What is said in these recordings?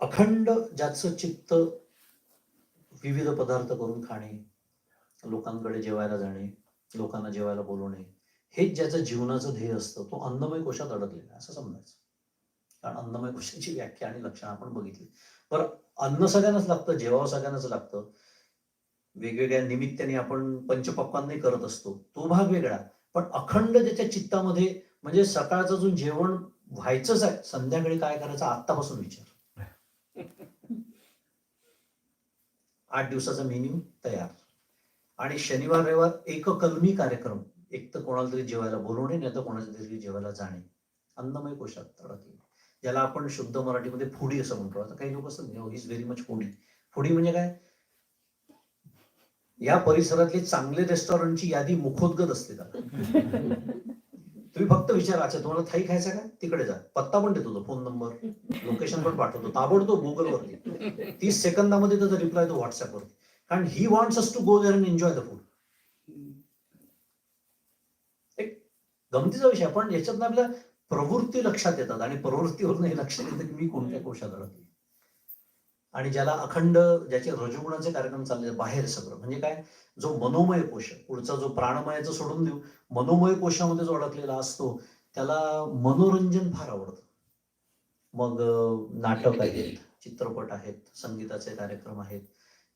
अखंड ज्याचं चित्त विविध पदार्थ करून खाणे, लोकांकडे जेवायला जाणे, लोकांना जेवायला बोलवणे, हेच ज्याचं जीवनाचं ध्येय असतं, तो अन्नमय कोशात अडकलेला आहे असं समजायचं. कारण अन्नमय कोशाची व्याख्या आणि लक्षणं आपण बघितली. बरं, अन्न सगळ्यांनाच लागतं, जेवावं सगळ्यांनाच लागतं. वेगवेगळ्या निमित्ताने आपण पंचपक्वान्नही करत असतो, तो भाग वेगळा. पण अखंड त्याच्या चित्तामध्ये, म्हणजे सकाळचं जो जेवण व्हायचंच आहे, संध्याकाळी काय करायचं आत्तापासून विचार. 8 दिवसाचा मेन्यू तयार. आणि शनिवार रविवार एक कलमी कार्यक्रम, एक तर कोणाला तरी जेवायला बोलवणे, नाही तर कोणाच्या तरी जेवायला जाणे. अन्नमय कोशात अडकले, ज्याला आपण शुद्ध मराठीमध्ये फुडी असं म्हणतो. आता काही लोक असतात, is very much foodie. Foodie म्हणजे काय? या परिसरातली चांगले रेस्टॉरंटची यादी मुखोद्गत असते त्याला. तुम्ही फक्त विचारा, अच्छा तुम्हाला थाई खायचा का, तिकडे जा, पत्ता पण देतो, फोन नंबर, लोकेशन पण पाठवतो ताबडतोब गुगलवरती. 30 सेकंदामध्ये त्याचा रिप्लाय तो व्हॉट्सअपवरती. कारण he wants us to go there and enjoy the food. एक गमतीचा विषय, पण याच्यात आपल्या प्रवृत्ती लक्षात येतात आणि प्रवृत्तीवरून हे लक्षात येतं की मी कोणत्या कोशात अडकले. आणि ज्याला अखंड, ज्याचे रजोगुणाचे कार्यक्रम चालले बाहेर सगळं, म्हणजे काय, जो मनोमय कोश, पुढचा जो प्राणमयाचं सोडून देऊ, मनोमय कोशामध्ये जो अडकलेला असतो, त्याला मनोरंजन फार आवडतं. मग नाटक आहेत, चित्रपट आहेत, संगीताचे कार्यक्रम आहेत,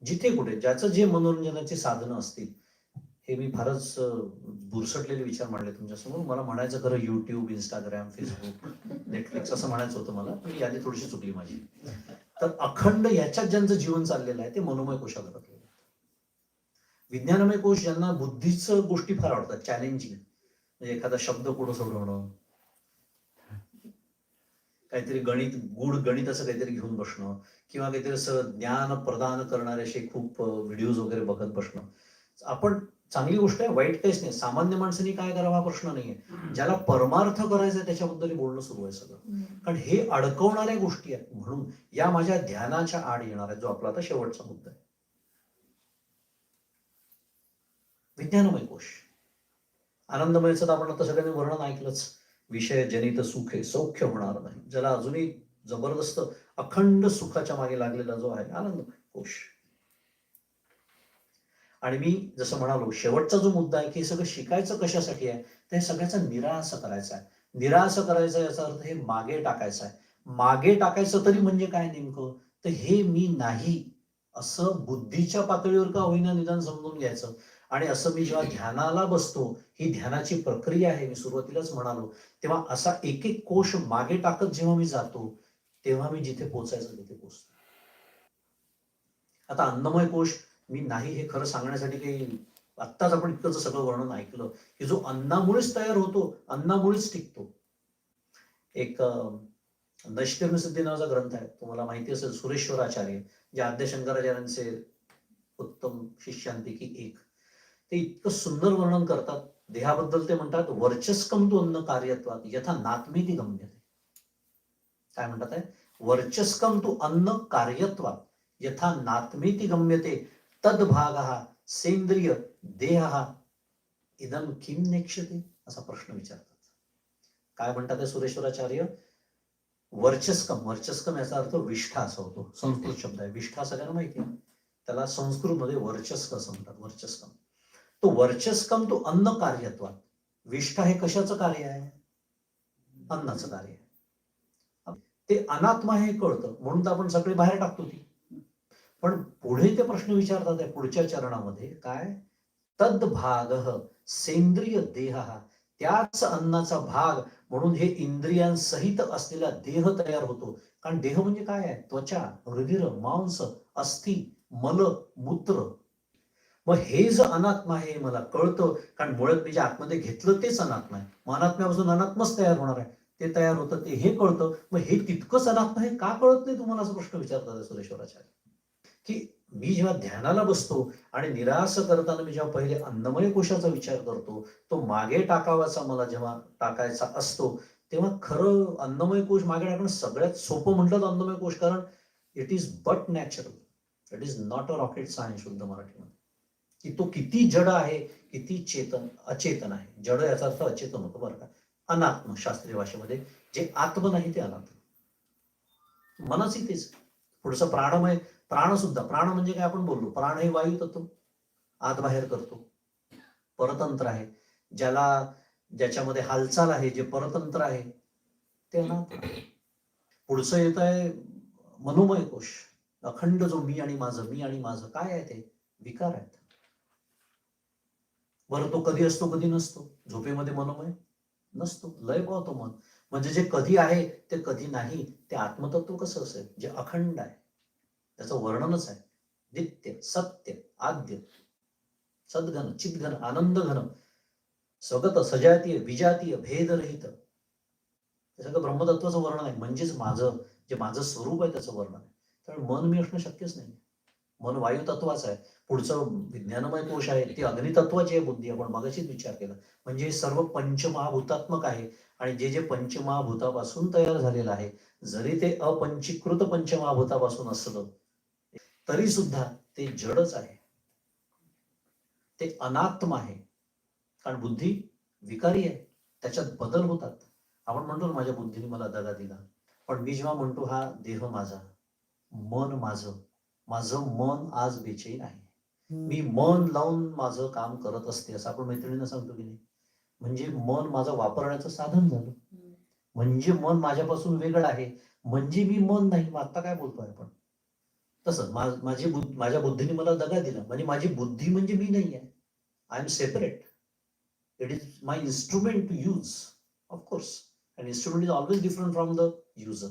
जिथे कुठे ज्याचं जे मनोरंजनाची साधनं असतील. हे मी फारच बुरसटलेले विचार मांडले तुमच्यासमोर. मला म्हणायचं खरं युट्यूब, इंस्टाग्राम, फेसबुक, नेटफ्लिक्स असं म्हणायचं होतं मला, पण यादी थोडीशी चुकली माझी. तर अखंड याच्यात ज्यांचं जीवन चाललेलं आहे ते मनोमय कोशात अडकलेलं आहे. विज्ञानमय कोश, ज्यांना बुद्धीचं गोष्टी फार आवडतात, चॅलेंजिंग, म्हणजे एखादा शब्द पुढं सोडवणं, काहीतरी गणित, गूढ गणित असं काहीतरी घेऊन बसणं, किंवा काहीतरी असं ज्ञान प्रदान करणारे असे खूप व्हिडिओज वगैरे बघत बसणं. आपण, चांगली गोष्ट आहे, वाईट काहीच नाही. सामान्य माणसाने काय करावा हा प्रश्न नाहीये. ज्याला परमार्थ करायचा आहे त्याच्याबद्दल बोलणं सुरू आहे सगळं. कारण हे अडकवणाऱ्या गोष्टी आहेत. म्हणून या माझ्या ध्यानाच्या आड येणार आहे, जो आपला आता शेवटचा मुद्दा आहे, विज्ञानमय कोश. आनंदमयचं तर आपण आता सगळ्यांनी वर्णन ऐकलंच. विषय जनित सुखे सौख्य होणार नाही, ज्याला अजूनही जबरदस्त अखंड सुखाच्या मागे लागलेला जो आहे आनंदमय कोश. आणि मी जसं म्हणालो, शेवटचा जो मुद्दा आहे की हे सगळं शिकायचं कशासाठी आहे, तर हे सगळ्याचा निराश करायचा आहे. निराश करायचा याचा अर्थ हे मागे टाकायचं आहे. मागे टाकायचं तरी म्हणजे काय नेमकं, तर हे मी नाही असं बुद्धीच्या पातळीवर का होईना निदान समजून घ्यायचं. आणि असं मी जेव्हा ध्यानाला बसतो, ही ध्यानाची प्रक्रिया आहे, मी सुरुवातीलाच म्हणालो, तेव्हा असा एक एक कोश मागे टाकत जेव्हा मी जातो, तेव्हा मी जिथे पोचायचं तिथे पोचतो. आता अन्नमय कोश मी नाही हे खरं सांगण्यासाठी काही, आत्ताच आपण इतकंच सगळं वर्णन ऐकलं की जो अन्नामुळेच तयार होतो, अन्नामुळेच टिकतो. एक नैष्कर्म्य सिद्धी नावाचा ग्रंथ आहे, तुम्हाला माहिती असेल, सुरेश्वराचार्य, जे आद्यशंकराचार्यांचे उत्तम शिष्यांपैकी एक. ते इतकं सुंदर वर्णन करतात देहाबद्दल. ते म्हणतात, वर्चस्कम तू अन्न कार्यत्वात यथा नात्मेती गम्यते. काय म्हणतात आहे, वर्चस्कम तू अन्न कार्यत्वात यथा नात्मेती गम्यते तद्भागः सेंद्रिय देह इदम किम नेक्ष्यते, असा प्रश्न विचारतात. काय म्हणतात आहे सुरेश्वराचार्य, वर्चस्कम, वर्चस्कम याचा अर्थ विष्ठा असा होतो, संस्कृत शब्द आहे. विष्ठा सगळ्यांना माहिती आहे, त्याला संस्कृत मध्ये वर्चस्क असं म्हणतात, वर्चस्कम. तो वर्चस्कम तो अन्न कार्यत्वात, विष्ठा हे कशाचं कार्य आहे, अन्नाचं कार्य आहे. ते अनात्मा हे कळतं, म्हणून तर आपण सगळे बाहेर टाकतो ती. पण पुढे ते प्रश्न विचारतात आहे पुढच्या चरणामध्ये, काय, तद्भागः सेंद्रिय देह, त्याच अन्नाचा भाग म्हणून हे इंद्रियांसहित असलेला देह तयार होतो. कारण देह म्हणजे काय आहे, त्वचा, रुधिर, मांस, अस्थि, मल, मूत्र. मग हे जे अनात्मा आहे मला कळतं, कारण मुळात मी जे आतमध्ये घेतलं तेच अनात्मा आहे. मग अनात्म्यापासून अनात्माच तयार होणार आहे, ते तयार होतं, ते हे कळतं. मग हे तितकंच अनात्मा हे का कळत नाही तुम्हाला, असा प्रश्न विचारतात सुरेश्वराचार्य. की मी जेव्हा ध्यानाला बसतो आणि निराश करताना मी जेव्हा पहिले अन्नमय कोशाचा विचार करतो, तो मागे टाकावाचा मला जेव्हा टाकायचा असतो, तेव्हा खरं अन्नमय कोश मागे टाकणं सगळ्यात सोपं म्हटलं तर अन्नमय कोश. कारण it is but natural, it is not a rocket science शुद्ध मराठीमध्ये. की तो किती जड आहे, किती चेतन अचेतन आहे. जड याचा अर्थ अचेतन होतो बरं का, अनात्म शास्त्रीय भाषेमध्ये, जे आत्म नाही ते अनात्म. मनच तेच. पुढचं प्राणमय, प्राण सुद्धा, प्राण म्हणजे काय आपण बोललो, प्राण हे वायू तत्व आत बाहेर करतो, परतंत्र आहे, ज्याच्यामध्ये हालचाल आहे, जे परतंत्र आहे ते अनात्मा. पुढचं येत आहे मनोमय कोश, अखंड जो मी आणि माझं, मी आणि माझं काय आहे ते विकार आहेत. बरं तो कधी असतो कधी नसतो, झोपेमध्ये मनोमय नसतो, लय पावतो मन. म्हणजे जे कधी आहे ते कधी नाही, ते आत्मतत्व कसं असेल जे अखंड आहे, त्याचं वर्णनच आहे नित्य सत्य आद्य सद्घन चिद्घन आनंद घन स्वगत सजातीय विजातीय भेदरहित, हे सगळं ब्रह्मतत्वाचं वर्णन आहे. म्हणजेच माझं जे माझं स्वरूप आहे त्याचं वर्णन आहे. त्यामुळे मन मी असणं शक्यच नाही. मन वायू तत्वाचं आहे. पुढचं विज्ञानमय कोश आहे ते अग्नितत्वाची आहे बुद्धी, आपण मगाशीच विचार केला. म्हणजे हे सर्व पंचमहाभूतात्मक आहे. आणि जे जे पंचमहाभूतापासून तयार झालेलं आहे, जरी ते अपंचीकृत पंचमहाभूतापासून असलं तरी सुद्धा ते जडच आहे, ते अनात्म आहे. कारण बुद्धी विकारी आहे, त्याच्यात बदल होतात. आपण म्हणतो ना माझ्या बुद्धीने मला दगा दिला, पण मी जेव्हा म्हणतो हा देह माझा, मन माझं, माझं मन आज बेचैन आहे, मी मन लावून माझं काम करत असते असं आपण मैत्रिणींना सांगतो की नाही. म्हणजे मन माझं वापरण्याचं साधन झालं, म्हणजे मन माझ्यापासून वेगळं आहे, म्हणजे मी मन नाही. मग आता काय बोलतोय आपण? तसं माझ्या बुद्धीने मला दगा दिला म्हणजे माझी बुद्धी म्हणजे मी नाही आहे. I am separate. It is my instrument to use, of course. An instrument is always different from the user.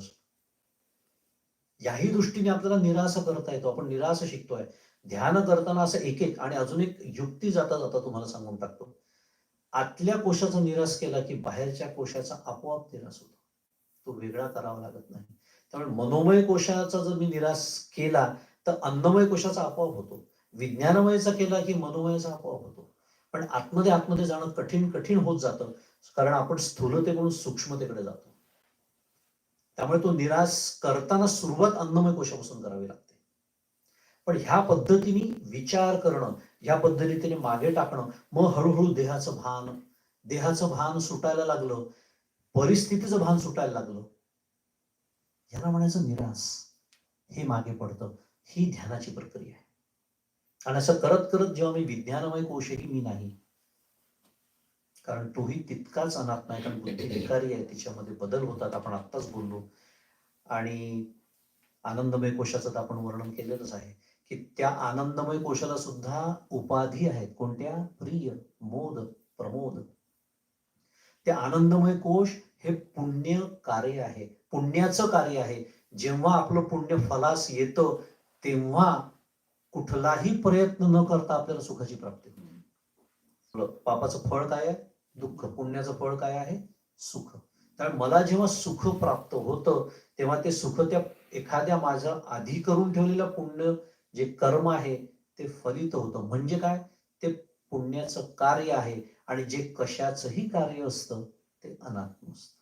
याही दृष्टीने आपल्याला निराश करता येतो. आपण निराश शिकतोय ध्यान करताना. असं एक एक आणि अजून एक युक्ती जाता जाता तुम्हाला सांगून टाकतो. आतल्या कोशाचा निराश केला की बाहेरच्या कोशाचा आपोआप निराश होतो, तो वेगळा करावा लागत नाही. त्यामुळे मनोमय कोशाचा जर मी निराश केला तर अन्नमय कोशाचा आपोआप होतो, विज्ञानमयचा केला की मनोमयचा आपोआप होतो. पण आतमध्ये जाणं कठीण कठीण होत जातं, कारण आपण स्थूलतेकडून सूक्ष्मतेकडे जातो. त्यामुळे तो निराश करताना सुरुवात अन्नमय कोशापासून करावी लागते. पण ह्या पद्धतीने विचार करणं, ह्या पद्धतीने मागे टाकणं, मग हळूहळू देहाचं भान सुटायला लागलं, परिस्थितीचं भान सुटायला लागलं, ह्याला म्हणायचं निराश. हे मागे पडतं, ही ध्यानाची प्रक्रिया आहे. आणि असं करत करत जेव्हा मी विज्ञानमय कोशही मी नाही, कारण तोही तितकाच अनात्मा आहे, कारण बुद्धी विकारी आहे, तिच्यामध्ये बदल होतात, आपण आत्ताच बोललो. आणि आनंदमय कोशाचं तर आपण वर्णन केलेलंच आहे की त्या आनंदमय कोशाला सुद्धा उपाधी आहेत. कोणत्या? प्रिय, मोद, प्रमोद. ते आनंदमय कोश हे पुण्य कार्य आहे, पुण्याचं कार्य आहे. जेव्हा आपलं पुण्य फलास येतं तेव्हा कुठलाही प्रयत्न न करता आपल्याला सुखाची प्राप्ती होते. पापाचं फळ काय आहे? दुःख. पुण्याचं फळ काय आहे? सुख. त्यामुळे मला जेव्हा सुख प्राप्त होतं तेव्हा ते सुख त्या एखाद्या माझं आधी करून ठेवलेलं पुण्य जे कर्म आहे ते फलित होतं. म्हणजे काय? ते पुण्याचं कार्य आहे. आणि जे कशाचंही कार्य असतं ते अनात्म असतं.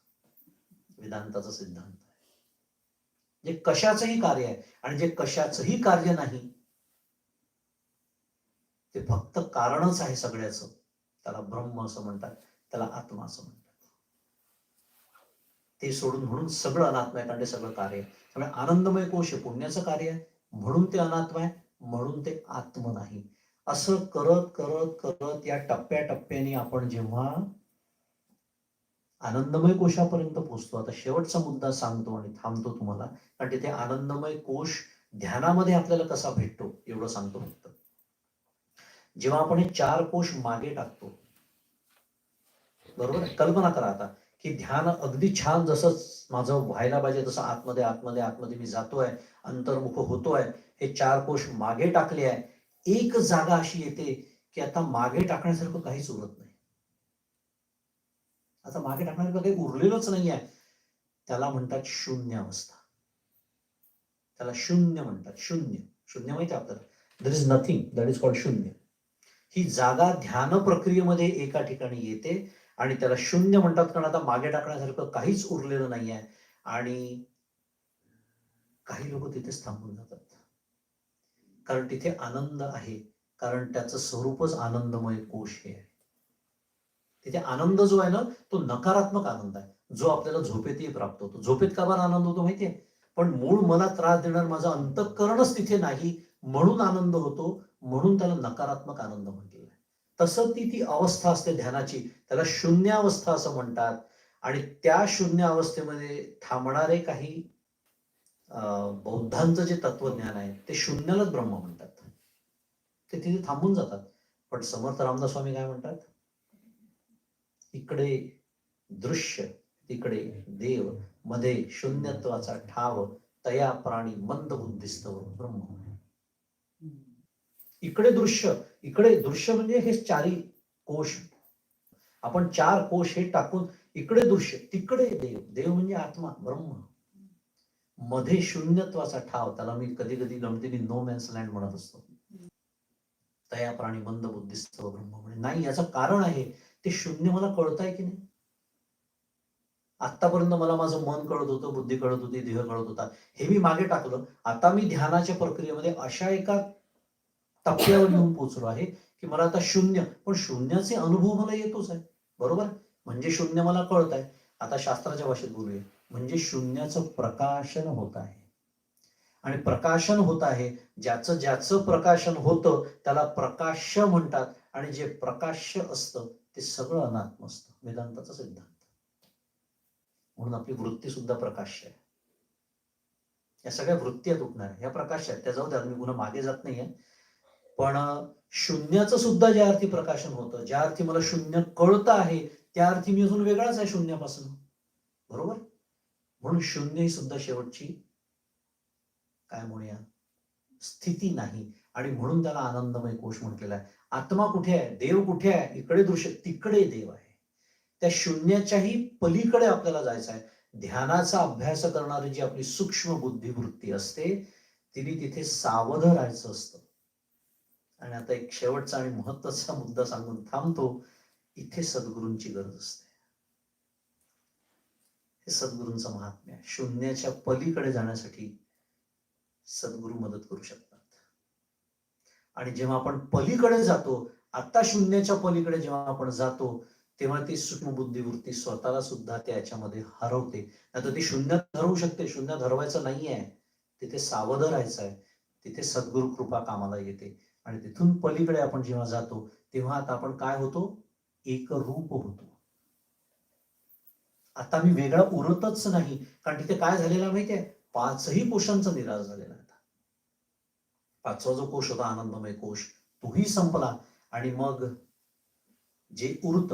वेदांताचा सिद्धांत आहे. जे कशाचंही कार्य आहे आणि जे कशाचंही कार्य नाही ते फक्त कारणच आहे सगळ्याचं, त्याला ब्रह्म असं म्हणतात, त्याला आत्मा असं म्हणतात. ते सोडून म्हणून सगळं अनात्म आहे, कारण ते सगळं कार्य आहे. त्यामुळे आनंदमय कोश हे पुण्याचं कार्य आहे, म्हणून ते अनात्म आहे, म्हणून ते आत्म नाही. असं करत करत करत या टप्प्याटप्प्याने आपण जेव्हा आनंदमय कोशापर्यंत पोहोचतो. आता शेवटचा मुद्दा सांगतो आणि थांबतो तुम्हाला, कारण तिथे आनंदमय कोश ध्यानामध्ये आपल्याला कसा भेटतो एवढं सांगतो फक्त. जेव्हा आपण हे 4 कोश मागे टाकतो, बरोबर, कल्पना करा आता की ध्यान अगदी छान जसं माझं व्हायला पाहिजे तसं आतमध्ये आतमध्ये आतमध्ये मी जातोय, अंतर्मुख होतोय, हे 4 कोश मागे टाकले आहे. एक जागा अशी येते की आता मागे टाकण्यासारखं काहीच उरत नाही. आता मागे टाकण्यासारखं काही उरलेलंच नाही आहे. त्याला म्हणतात शून्य अवस्था. त्याला शून्य म्हणतात. शून्य, शून्य माहिती आपल्याला, there is nothing, that is called शून्य. ही जागा ध्यान प्रक्रियेमध्ये एका ठिकाणी येते आणि त्याला शून्य म्हणतात, कारण आता मागे टाकण्यासारखं काहीच उरलेलं नाही आहे. आणि काही लोक तिथेच थांबून जातात, कारण तिथे आनंद आहे, कारण त्याचं स्वरूपच आनंदमय कोश हे आहे. तिथे आनंद जो आहे ना तो नकारात्मक आनंद आहे, जो आपल्याला झोपेतही प्राप्त होतो. झोपेत का बरं आनंद होतो माहितीये? पण मूळ मला त्रास देणार माझं अंतःकरणच तिथे नाही, म्हणून आनंद होतो, म्हणून त्याला नकारात्मक आनंद म्हटलेला आहे. तसं ती अवस्था असते ध्यानाची, त्याला शून्यावस्था असं म्हणतात. आणि त्या शून्य अवस्थेमध्ये थांबणारे काही बौद्धांचं जे तत्वज्ञान आहे ते शून्यालाच ब्रह्म म्हणतात, ते तिथे थांबून जातात. पण समर्थ रामदास स्वामी काय म्हणतात, इकडे दृश्य तिकडे देव, मध्ये शून्यत्वाचा ठाव, तया प्राणी मंद बुद्धिस्तव ब्रह्म. इकडे दृश्य म्हणजे हे चारी कोश, आपण चार कोश हे टाकून इकडे दृश्य तिकडे देव म्हणजे आत्मा ब्रह्म, मध्ये शून्यत्वाचा ठाव, त्याला मी कधी कधी गमतीने नो मॅन्स लँड म्हणत असतो. तया प्राणी मंद बुद्धिस्तव ब्रह्म म्हणजे नाही, याचं कारण आहे ते शून्य मला कळत आहे की नाही. आतापर्यंत मला माझं मन कळत होतं, बुद्धी कळत होती, देह कळत होता, हे मी मागे टाकलं. आता मी ध्यानाच्या प्रक्रियेमध्ये अशा एका टप्प्यावर येऊन पोहोचलो आहे की मला आता शून्य, पण शून्याचे अनुभव मला येतोच आहे, बरोबर. म्हणजे शून्य मला कळत आहे. आता शास्त्राच्या भाषेत बोलूया, म्हणजे शून्याचं प्रकाशन होत आहे. आणि प्रकाशन होत आहे, ज्याचं प्रकाशन होतं त्याला प्रकाश्य म्हणतात. आणि जे प्रकाश्य असतं ते सगळं अनात्म असतं, वेदांताचा सिद्धांत. म्हणून आपली वृत्ती सुद्धा प्रकाश्य आहे. या सगळ्या वृत्ती तुटणार ह्या प्रकाश आहेत, त्याच्यावर मी पुन्हा मागे जात नाहीये. पण शून्याचं सुद्धा ज्या अर्थी प्रकाशन होतं, ज्या अर्थी मला शून्य कळत आहे, त्या अर्थी मी अजून वेगळाच आहे शून्यापासून, बरोबर. म्हणून शून्य ही सुद्धा शेवटची काय म्हणूया स्थिती नाही. आणि म्हणून त्याला आनंदमय कोश म्हटलेला आहे. आत्मा कुठे आहे, देव कुठे आहे, इकडे दृश्य तिकडे देव आहे. त्या शून्याच्याही पलीकडे आपल्याला जायचं आहे. ध्यानाचा अभ्यास करणारी जी आपली सूक्ष्म बुद्धिवृत्ती असते, तिने तिथे सावध राहायचं असतं. आणि आता एक शेवटचा आणि महत्वाचा मुद्दा सांगून थांबतो, इथे सद्गुरूंची गरज असते. हे सद्गुरूंचं महात्म्य आहे. शून्याच्या पलीकडे जाण्यासाठी सद्गुरू मदत करू शकतात. आणि जेव्हा आपण पलीकडे जातो, आता शून्याच्या पलीकडे जेव्हा आपण जातो, तेव्हा ती सूक्ष्म बुद्धिवृत्ती स्वतःला सुद्धा त्याच्यामध्ये हरवते. आता ती शून्यात हरवू शकते, शून्यात हरवायचं नाहीये, तिथे सावध राहायचं आहे. तिथे सद्गुरु कृपा कामाला येते. आणि तिथून पलीकडे आपण जेव्हा जातो, तेव्हा आता आपण काय होतो, एक रूप होतो. आता मी वेगळा उरतच नाही, कारण तिथे काय झालेलं माहितीये, पाचही कोशांचा निराश झालेला आहे. पाचवा जो कोश होता आनंदमय कोश, तोही संपला. आणि मग जे उरत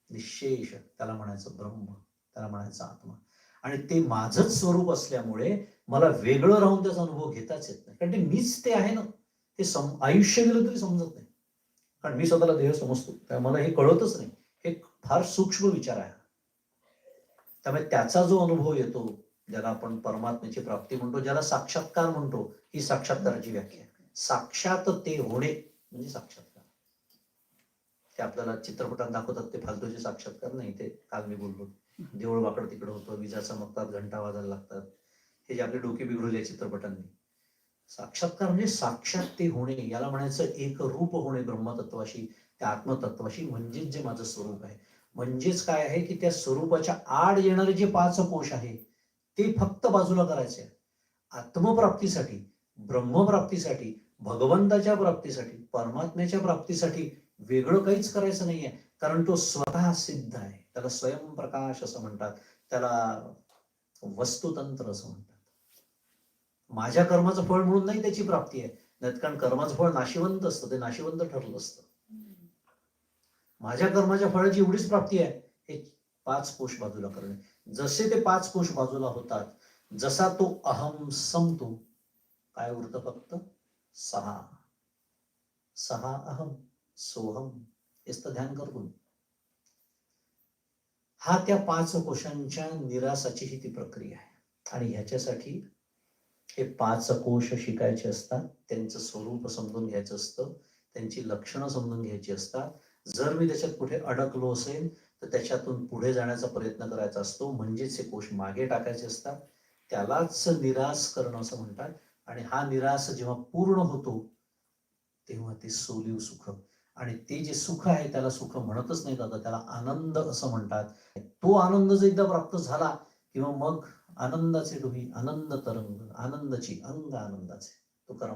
निशेष, त्याला म्हणायचं ब्रह्म, त्याला म्हणायचं आत्मा. आणि ते माझंच स्वरूप असल्यामुळे मला वेगळं राहून त्याचा अनुभव घेताच येत नाही, कारण ते मीच ते आहे ना. ते आयुष्य गेलं तरी समजत नाही, कारण मी स्वतःला देह समजतो, त्यामुळे मला हे कळतच नाही. हे फार सूक्ष्म विचार आहे. त्यामुळे त्याचा जो अनुभव येतो, ज्याला आपण परमात्म्याची प्राप्ती म्हणतो, ज्याला साक्षात्कार म्हणतो, ही साक्षात्काराची व्याख्या आहे. साक्षात ते होणे म्हणजे साक्षात्कार. ते आपल्याला चित्रपटात दाखवतात ते फालतूचे साक्षात्कार नाही. ते काल मी बोललो, देऊळ वाकड तिकडं होतं, विजा चमकतात, घंटा वाजायला लागतात, हे जे आपले डोके बिघडले चित्रपटांनी. साक्षात्कार म्हणजे साक्षात ते होणे, याला म्हणायचं एक रूप होणे ब्रह्मतत्वाशी, त्या आत्मतत्वाशी, म्हणजेच जे माझं स्वरूप आहे. म्हणजेच काय आहे की त्या स्वरूपाच्या आड येणारे जे पाच कोश आहे ते फक्त बाजूला करायचे. आत्मप्राप्तीसाठी, ब्रह्मप्राप्तीसाठी, भगवंताच्या प्राप्तीसाठी, परमात्म्याच्या प्राप्तीसाठी वेगळं काहीच करायचं नाहीये, कारण तो स्वतः सिद्ध आहे. त्याला स्वयंप्रकाश असं म्हणतात, त्याला वस्तुतंत्र असं म्हणतात. माझ्या कर्माचं फळ म्हणून नाही त्याची प्राप्ती आहे, नाही, कारण कर्माचं फळ नाशिवंत असतं, ते नाशिवंत ठरलं असतं. माझ्या कर्माच्या फळाची एवढीच प्राप्ती आहे, हे पाच कोश बाजूला करणे. जसे ते पाच कोश बाजूला होतात, जसा तो अहम संपतो, काय उरतं फक्त सहा. सहा अहम सोहम, हेच तर ध्यान करतो. हा त्या पाच कोशांच्या निरासाची ही ती प्रक्रिया आहे. आणि ह्याच्यासाठी हे पाच कोश शिकायचे असतात, त्यांचं स्वरूप समजून घ्यायचं असतं, त्यांची लक्षणं समजून घ्यायची असतात. जर मी त्याच्यात कुठे अडकलो असेल तर त्याच्यातून पुढे जाण्याचा प्रयत्न करायचा असतो, म्हणजेच हे कोश मागे टाकायचे असतात. त्यालाच निरास करणं असं म्हणतात. आणि हा निरास जेव्हा पूर्ण होतो तेव्हा ते सोलीव सुख, आणि ते जे सुख आहे त्याला सुख म्हणतच नाहीत आता, त्याला आनंद असं म्हणतात. तो आनंद जर एकदा प्राप्त झाला किंवा मग आनंदाचे डोही आनंद तरंग, आनंदाची अंग आनंदाचे. तुकाराम